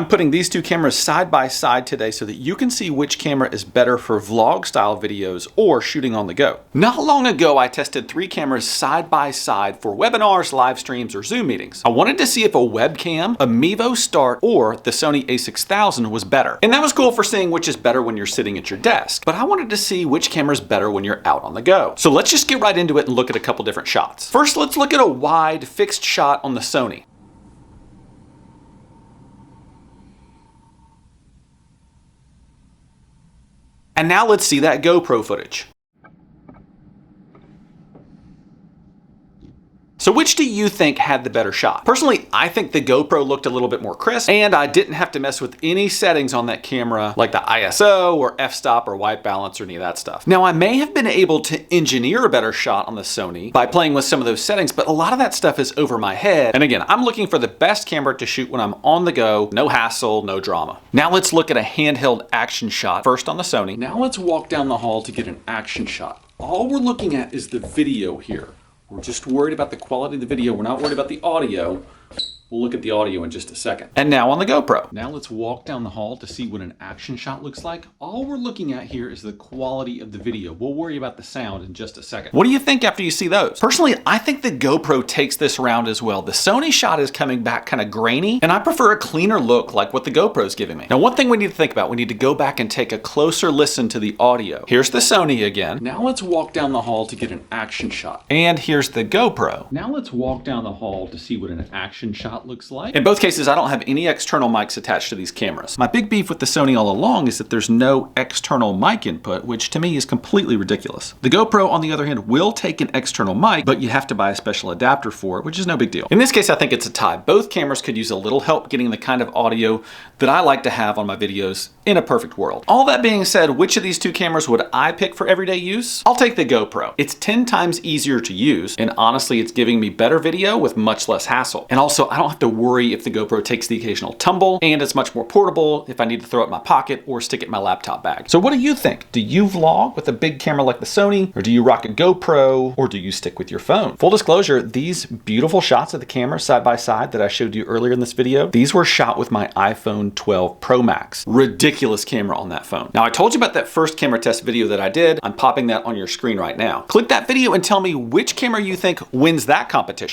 I'm putting these two cameras side by side today so that you can see which camera is better for vlog style videos or shooting on the go. Not long ago, I tested 3 cameras side by side for webinars, live streams, or Zoom meetings. I wanted to see if a webcam, a Mevo Start, or the Sony A6000 was better. And that was cool for seeing which is better when you're sitting at your desk. But I wanted to see which camera is better when you're out on the go. So let's just get right into it and look at a couple different shots. First, let's look at a wide fixed shot on the Sony. And now let's see that GoPro footage. So which do you think had the better shot? Personally, I think the GoPro looked a little bit more crisp, and I didn't have to mess with any settings on that camera like the ISO or f-stop or white balance or any of that stuff. Now, I may have been able to engineer a better shot on the Sony by playing with some of those settings, but a lot of that stuff is over my head. And again, I'm looking for the best camera to shoot when I'm on the go, no hassle, no drama. Now let's look at a handheld action shot, first on the Sony. Now let's walk down the hall to get an action shot. All we're looking at is the video here. We're just worried about the quality of the video. We're not worried about the audio. We'll look at the audio in just a second. And now on the GoPro. Now let's walk down the hall to see what an action shot looks like. All we're looking at here is the quality of the video. We'll worry about the sound in just a second. What do you think after you see those? Personally, I think the GoPro takes this round as well. The Sony shot is coming back kind of grainy, and I prefer a cleaner look like what the GoPro's giving me. Now, one thing we need to think about, we need to go back and take a closer listen to the audio. Here's the Sony again. Now let's walk down the hall to get an action shot. And here's the GoPro. Now let's walk down the hall to see what an action shot looks like. In both cases, I don't have any external mics attached to these cameras. My big beef with the Sony all along is that there's no external mic input, which to me is completely ridiculous. The GoPro, on the other hand, will take an external mic, but you have to buy a special adapter for it, which is no big deal. In this case, I think it's a tie. Both cameras could use a little help getting the kind of audio that I like to have on my videos in a perfect world. All that being said, which of these two cameras would I pick for everyday use? I'll take the GoPro. It's 10 times easier to use, and honestly, it's giving me better video with much less hassle. And also, I don't have to worry if the GoPro takes the occasional tumble, and it's much more portable if I need to throw it in my pocket or stick it in my laptop bag. So what do you think? Do you vlog with a big camera like the Sony, or do you rock a GoPro, or do you stick with your phone? Full disclosure, these beautiful shots of the camera side by side that I showed you earlier in this video, these were shot with my iPhone 12 Pro Max. Ridiculous camera on that phone. Now, I told you about that first camera test video that I did. I'm popping that on your screen right now. Click that video and tell me which camera you think wins that competition.